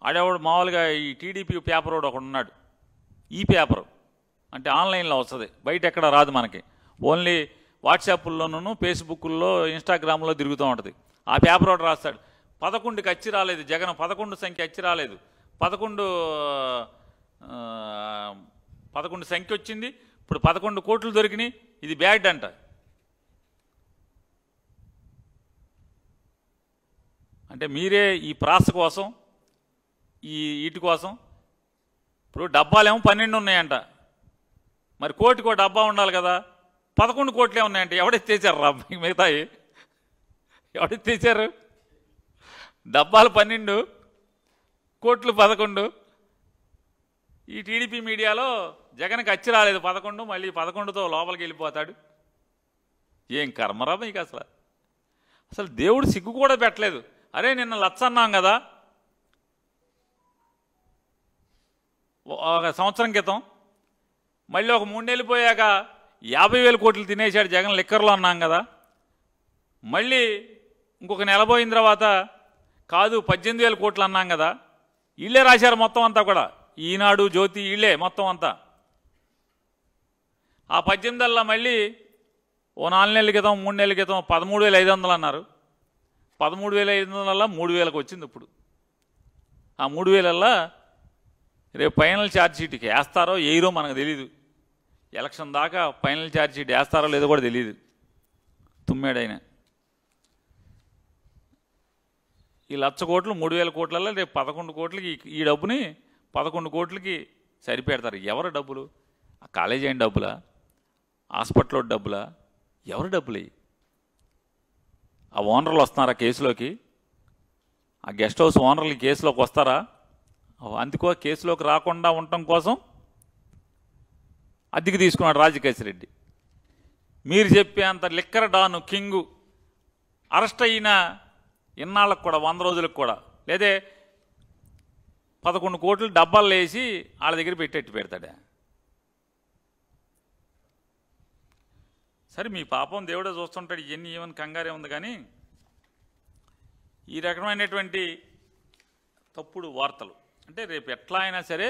ఆడేవాడు మామూలుగా ఈ టీడీపీ పేపర్ ఒకడు ఉన్నాడు, ఈ పేపరు అంటే ఆన్లైన్లో వస్తుంది, బయట ఎక్కడ రాదు మనకి, ఓన్లీ వాట్సాప్ల్లోనూ ఫేస్బుక్లో ఇన్స్టాగ్రామ్లో తిరుగుతూ ఉంటుంది. ఆ పేపర్ ఒకటి రాస్తాడు, 11కి అచ్చి రాలేదు జగన్, 11 సంఖ్య అచ్చి రాలేదు, 11 సంఖ్య వచ్చింది, ఇప్పుడు 11 కోట్లు దొరికినాయి, ఇది బ్యాడ్ అంట. అంటే మీరే ఈ ప్రాస కోసం, వీటి కోసం, ఇప్పుడు డబ్బాలేమో 12 ఉన్నాయంట, మరి కోటికో డబ్బా ఉండాలి కదా, 11 కోట్లే ఉన్నాయంట. ఎవడెత్తేసారు రా మిగతాయి, ఎవడెత్తేసారు? డబ్బాలు 12, కోట్లు 11. ఈ టీడీపీ మీడియాలో జగన్కి అచ్చి రాలేదు 11, మళ్ళీ 11తో లోపలికి వెళ్ళిపోతాడు. ఏం కర్మరా మీకు అసలు దేవుడు సిగ్గు కూడా పెట్టలేదు. అరే నిన్న లచ్చ అన్నాం కదా ఒక సంవత్సరం క్రితం, మళ్ళీ ఒక 3 నెలలు పోయాక 50,000 కోట్లు తినేశాడు జగన్ లిక్కర్లో అన్నాం కదా, మళ్ళీ ఇంకొక నెల పోయిన తర్వాత కాదు 18,000 కోట్లు అన్నాం కదా. వీళ్ళే రాశారు మొత్తం అంతా కూడా, ఈనాడు జ్యోతి వీళ్ళే మొత్తం అంతా. ఆ 18 మళ్ళీ ఓ 4 నెలల క్రితం 3 నెలల క్రితం 13,500 అన్నారు. 13,500 3,000కి వచ్చింది. ఇప్పుడు ఆ 3,000 రేపు ఫైనల్ ఛార్జ్ షీట్కి వేస్తారో వేయరో మనకు తెలీదు. ఎలక్షన్ దాకా ఫైనల్ ఛార్జ్ షీట్ వేస్తారో లేదో కూడా తెలియదు. తుమ్మేడైనా ఈ 1,00,000 కోట్లు 3,000 కోట్లలో రేపు 11 కోట్లకి ఈ డబ్బుని 11 కోట్లకి సరిపెడతారు. ఎవరు డబ్బులు? ఆ కాలేజీ అయిన డబ్బులా, హాస్పిటల్లో డబ్బులా, ఎవరు డబ్బులు? ఆ ఓనర్లు వస్తున్నారా కేసులోకి? ఆ గెస్ట్ హౌస్ ఓనర్లు కేసులోకి వస్తారా? అందుకో కేసులోకి రాకుండా ఉండటం కోసం అద్దెకి తీసుకున్నాడు రాజకేశ్వర రెడ్డి. మీరు చెప్పేంత లిక్కర్ డాను కింగు అరెస్ట్ అయిన ఇన్నాళ్ళకు కూడా 100 రోజులకు కూడా లేదే 11 కోట్లు డబ్బాలు వేసి వాళ్ళ దగ్గర పెట్టేట్టు పెడతాడా? సరే మీ పాపం దేవుడే చూస్తుంటాడు, ఇవన్నీ ఏమని కంగారే ఉంది. కానీ ఈ రకమైనటువంటి తప్పుడు వార్తలు అంటే రేపు ఎట్లా అయినా సరే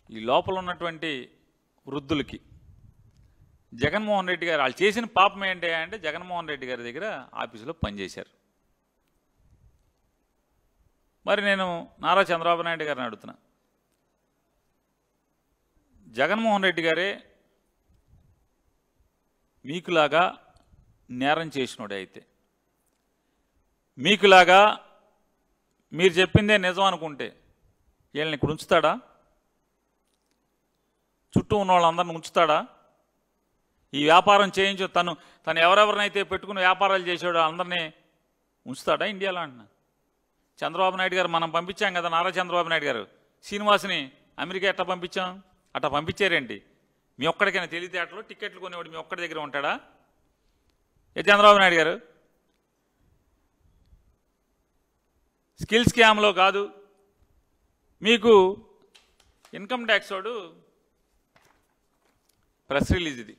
ఈ లోపల ఉన్నటువంటి వృద్ధులకి జగన్మోహన్ రెడ్డి గారు వాళ్ళు చేసిన పాపం ఏంటి అంటే జగన్మోహన్ రెడ్డి గారి దగ్గర ఆఫీసులో పనిచేశారు. మరి నేను నారా చంద్రబాబు నాయుడు గారిని అడుగుతున్నా, జగన్మోహన్ రెడ్డి గారే మీకులాగా నేరం చేసినోడే అయితే, మీకులాగా మీరు చెప్పిందే నిజం అనుకుంటే వీళ్ళని ఇక్కడ ఉంచుతాడా? చుట్టూ ఉన్న వాళ్ళందరిని ఉంచుతాడా? ఈ వ్యాపారం చేయించు తను ఎవరెవరినైతే పెట్టుకుని వ్యాపారాలు చేసాడో అందరినీ ఉంచుతాడా ఇండియాలో అంటున్నా? చంద్రబాబు నాయుడు గారు మనం పంపించాం కదా, నారా చంద్రబాబు నాయుడు గారు శ్రీనివాస్ని అమెరికా ఎట్లా పంపించాం? అట్లా పంపించారేంటి? మీ ఒక్కడికైనా తెలివితేటలు టికెట్లు కొనేవాడు మీ ఒక్కడి దగ్గర ఉంటాడా? ఏ చంద్రబాబు నాయుడు గారు స్కిల్ స్కామ్లో కాదు, మీకు ఇన్కమ్ ట్యాక్స్ వాడు ప్రెస్ రిలీజ్, ఇది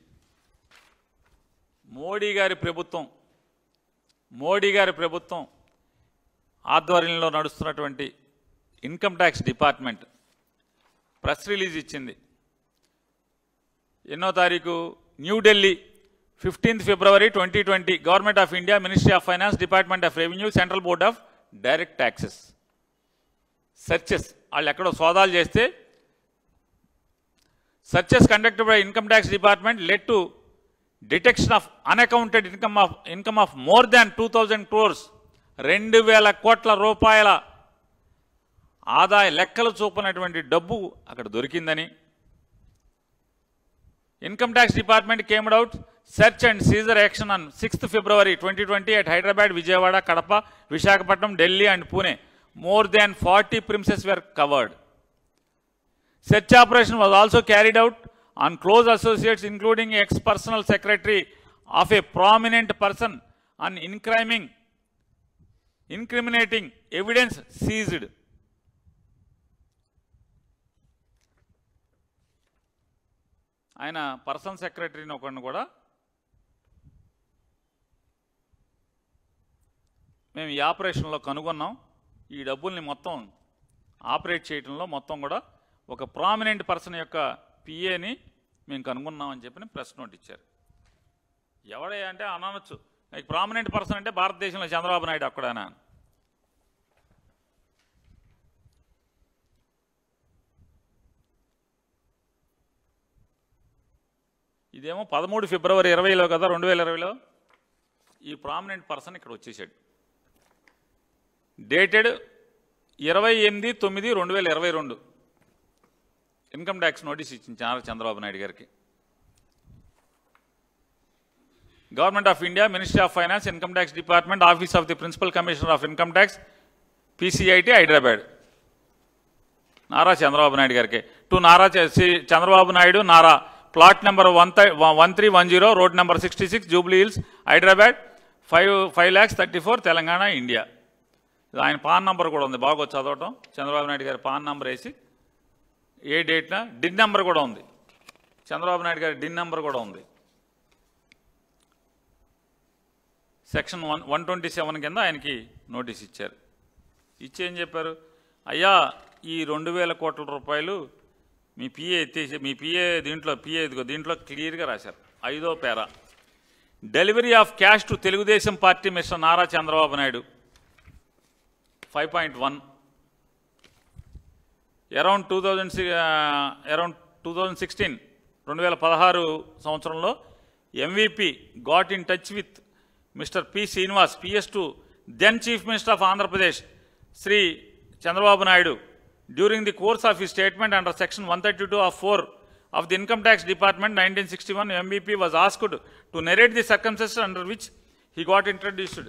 మోడీ గారి ప్రభుత్వం ఆధ్వర్యంలో నడుస్తున్నటువంటి income tax department press release ఇచ్చింది. ఎన్నో తారీఖు? New Delhi 15th February 2020. Government of India, ministry of finance, department of revenue, central board of direct taxes searches వాళ్ళు ఎక్కడో సోదాలు చేస్తే searches conducted by income tax department led to detection of unaccounted income of more than 2,000 crores 2,000 కోట్ల రూపాయల ఆదాయ లెక్కలు చూపనటువంటి డబ్బు అక్కడ దొరికిందని income tax department came out search and seizure action on 6th February 2020 at Hyderabad, Vijayawada, Kadapa, Visakhapatnam, Delhi and Pune. More than 40 premises were covered. Search operation was also carried out on close associates including ex-personal secretary of a prominent person on incriminating evidence seized. ఆయన personal సెక్రటరీని ఒకరిని కూడా మేము ఈ ఆపరేషన్లో కనుగొన్నాం. ఈ డబ్బుల్ని మొత్తం ఆపరేట్ చేయడంలో మొత్తం కూడా ఒక ప్రామినెంట్ పర్సన్ యొక్క పిఏని మేము కనుగొన్నామని చెప్పి ప్రెస్ నోట్ ఇచ్చారు. ఎవడే అంటే అనొచ్చు, ప్రామినెంట్ పర్సన్ అంటే భారతదేశంలో చంద్రబాబు నాయుడు అక్కడనా? ఇదేమో 13 ఫిబ్రవరి 2020లో కదా, 2020లో ఈ ప్రామినెంట్ పర్సన్ ఇక్కడ వచ్చేసాడు. డేటెడ్ 28/9/2022 ఇన్కమ్ ట్యాక్స్ నోటీస్ ఇచ్చింది చంద్రబాబు నాయుడు గారికి. Government of India, ministry of finance, income tax department, office of the principal commissioner of income tax, PCIT Hyderabad. Nara Chandrababu Naidu గారికి to Nara Chandrababu Naidu Nara, plot number 1310, road number 66, Jubilee Hills, Hyderabad, 5,34,00,000 Telangana, India. ఆయన పాన్ నంబర్ కూడా ఉంది, బాగా చదవటం. చంద్రబాబు నాయుడు గారి పాన్ నంబర్ వేసి ఏ డేట్న డిన్ నెంబర్ కూడా ఉంది, చంద్రబాబు నాయుడు గారి డిన్ నెంబర్ కూడా ఉంది. సెక్షన్ 127 కింద ఆయనకి నోటీస్ ఇచ్చారు. ఇచ్చి ఏం చెప్పారు, అయ్యా ఈ 2,000 కోట్ల రూపాయలు మీ పిఏ ఎత్తేసి, మీ పిఏ దీంట్లో క్లియర్గా రాశారు. 5వ పేరా, delivery of cash to Telugu Desam party mister Nara Chandrababu Naidu 5.1 around 2016 సంవత్సరంలో MVP got in touch with mister P. Srinivas, PS2, then chief minister of Andhra Pradesh Shri Chandrababu Naidu. During the course of his statement under section 132(4) of the Income Tax Department 1961, MVP was asked to narrate the circumstances under which he got introduced.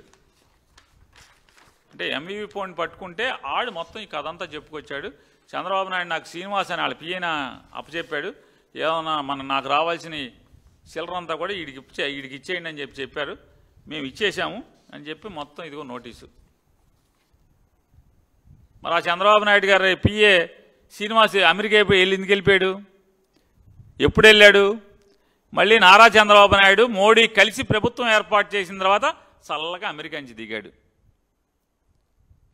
అంటే MVP point పట్టుకుంటే ఆడు మొత్తం ఈ కథ అంతా చెప్పుకొచ్చాడు. చంద్రబాబు నాయుడు నాకు శ్రీనివాస్ అని వాళ్ళ పిఏన అప్పచెప్పాడు, ఏమన్నా నాకు రావాల్సిన చిల్లరంతా కూడా వీడికి ఇచ్చేయండి అని చెప్పారు. మేము ఇచ్చేసాము అని చెప్పి మొత్తం ఇదిగో నోటీసు. మరి ఆ చంద్రబాబు నాయుడు గారి పిఏ శ్రీనివాస్ అమెరికా ఎందుకు వెళ్ళిపోయాడు, ఎప్పుడు వెళ్ళాడు? మళ్ళీ నారా చంద్రబాబు నాయుడు మోడీ కలిసి ప్రభుత్వం ఏర్పాటు చేసిన తర్వాత చల్లగా అమెరికా నుంచి దిగాడు.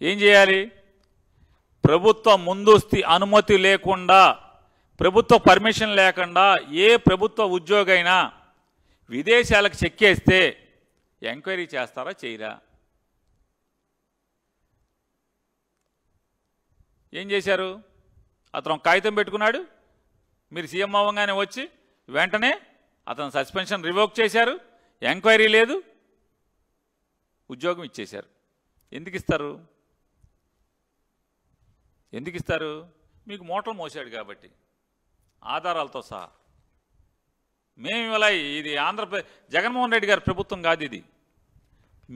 ఏం చేయాలి? ప్రభుత్వ ముందస్తు అనుమతి లేకుండా, ప్రభుత్వ పర్మిషన్ లేకుండా ఏ ప్రభుత్వ ఉద్యోగైనా విదేశాలకు చెక్కేస్తే ఎంక్వైరీ చేస్తారా, చేయరా? ఏం చేశారు? అతను కాగితం పెట్టుకున్నాడు, మీరు సీఎం అవ్వగానే వచ్చి వెంటనే అతను సస్పెన్షన్ రివోక్ చేశారు, ఎంక్వైరీ లేదు, ఉద్యోగం ఇచ్చేశారు. ఎందుకు ఇస్తారు? మీకు మూటలు మోసాడు కాబట్టి, ఆధారాలతో సహా. మేము ఇలా ఇది ఆంధ్రప్రదేశ్ జగన్మోహన్ రెడ్డి గారి ప్రభుత్వం కాదు, ఇది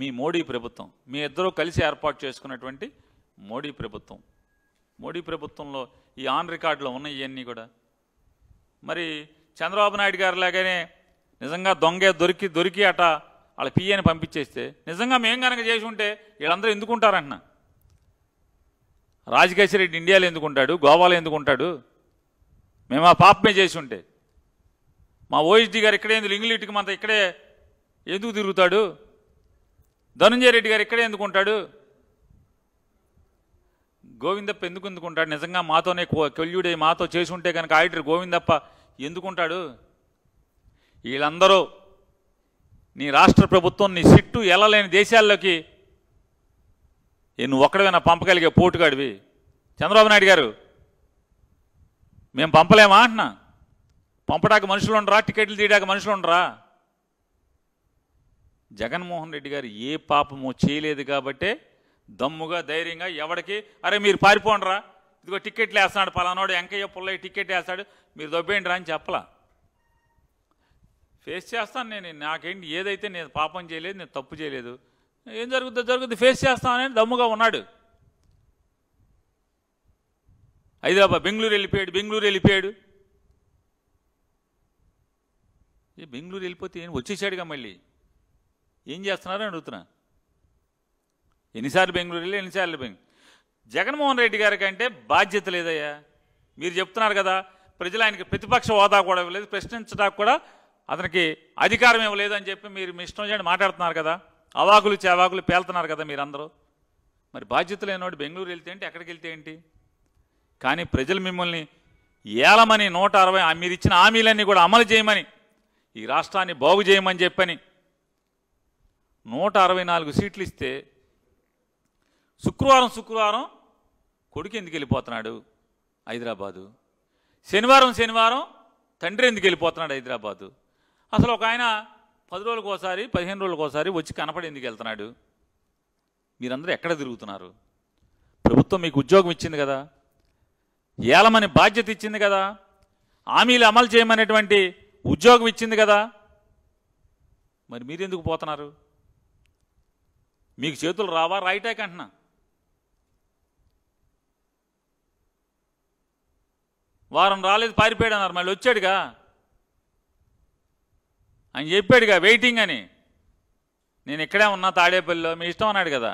మీ మోడీ ప్రభుత్వం. మీ ఇద్దరూ కలిసి ఏర్పాటు చేసుకున్నటువంటి మోడీ ప్రభుత్వం. మోడీ ప్రభుత్వంలో ఈ ఆన్ రికార్డులో ఉన్నాయి ఇవన్నీ కూడా. మరి చంద్రబాబు నాయుడు గారు లాగానే నిజంగా దొరికి అట వాళ్ళ పిఏని పంపించేస్తే, నిజంగా మేము కనుక చేసి ఉంటే వీళ్ళందరూ ఎందుకుంటారంటున్నా? రాజకేశ్వర రెడ్డి ఇండియాలో ఎందుకుంటాడు, గోవాలో ఎందుకుంటాడు? మేము ఆ పాపమే చేసి ఉంటే, మా OSD గారు ఇక్కడే ఎందుకు, ఇంగ్లీష్కి మనతో ఇక్కడే ఎందుకు తిరుగుతాడు? ధనంజయ రెడ్డి గారు ఇక్కడే ఎందుకుంటాడు? గోవిందప్ప ఎందుకుంటాడు? నిజంగా మాతోనే కొల్యుడే మాతో చేసి ఉంటే కనుక ఆడిటర్ గోవిందప్ప ఎందుకుంటాడు? వీళ్ళందరూ నీ రాష్ట్ర ప్రభుత్వం నీ సిట్టు వెళ్ళలేని దేశాల్లోకి నువ్వు ఒక్కడైనా పంపగలిగే పోటుగాడివి. చంద్రబాబు నాయుడు గారు మేము పంపలేమా అంటున్నా? పంపడానికి మనుషులు ఉండరా? టికెట్లు తీయడానికి మనుషులు ఉండరా? జగన్మోహన్ రెడ్డి గారు ఏ పాపము చేయలేదు కాబట్టే దమ్ముగా ధైర్యంగా ఎవడికి అరే మీరు పారిపోండిరా, ఇదిగో టికెట్లు వేస్తున్నాడు పలానాడు వెంకయ్య పుల్లయ్య టికెట్ వేస్తాడు మీరు దొబ్బేయండి రా అని చెప్పలా. ఫేస్ చేస్తాను నేను, నాకేంటి, ఏదైతే నేను పాపం చేయలేదు, నేను తప్పు చేయలేదు, ఏం జరుగుద్ది ఫేస్ చేస్తానని దమ్ముగా ఉన్నాడు. హైదరాబాద్ బెంగళూరు వెళ్ళిపోయాడు. బెంగళూరు వెళ్ళిపోతే వచ్చేసాడుగా, మళ్ళీ ఏం చేస్తున్నారని అడుగుతున్నా. ఎన్నిసార్లు బెంగళూరు వెళ్ళి ఎన్నిసార్లు జగన్మోహన్ రెడ్డి గారి కంటే బాధ్యత లేదయ్యా. మీరు చెప్తున్నారు కదా ప్రజలు ఆయనకి ప్రతిపక్ష హోదా కూడా ఇవ్వలేదు, ప్రశ్నించడానికి కూడా అతనికి అధికారం ఇవ్వలేదు అని చెప్పి మీరు మీ ఇష్టం చేయండి మాట్లాడుతున్నారు కదా, అవాకులు చేవాకులు పేలుతున్నారు కదా మీరందరూ. మరి బాధ్యత లేనివాడు బెంగళూరు వెళ్తే ఏంటి, ఎక్కడికి వెళ్తే ఏంటి? కానీ ప్రజలు మిమ్మల్ని ఏలమని 160 మీరు ఇచ్చిన హామీలన్నీ కూడా అమలు చేయమని, ఈ రాష్ట్రాన్ని బాగు చేయమని చెప్పని 164 సీట్లు ఇస్తే శుక్రవారం కొడుకు ఎందుకు వెళ్ళిపోతున్నాడు హైదరాబాదు, శనివారం తండ్రి ఎందుకు వెళ్ళిపోతున్నాడు హైదరాబాదు, అసలు ఒక ఆయన 10 రోజులకు ఒకసారి 15 రోజులకు ఒకసారి వచ్చి కనపడి ఎందుకు వెళ్తున్నాడు? మీరందరూ ఎక్కడ తిరుగుతున్నారు? ప్రభుత్వం మీకు ఉద్యోగం ఇచ్చింది కదా, ఏలమని బాధ్యత ఇచ్చింది కదా, హామీలు అమలు చేయమనేటువంటి ఉద్యోగం ఇచ్చింది కదా, మరి మీరెందుకు పోతున్నారు? మీకు చేతులు రావా? రైటాక్ అంటున్నా. వారం రాలేదు, పారిపోయాడు అన్నారు, మళ్ళీ వచ్చాడుగా, ఆయన చెప్పాడుగా వెయిటింగ్ అని, నేను ఇక్కడే ఉన్నా తాడేపల్లిలో, మీ ఇష్టం అన్నాడు కదా.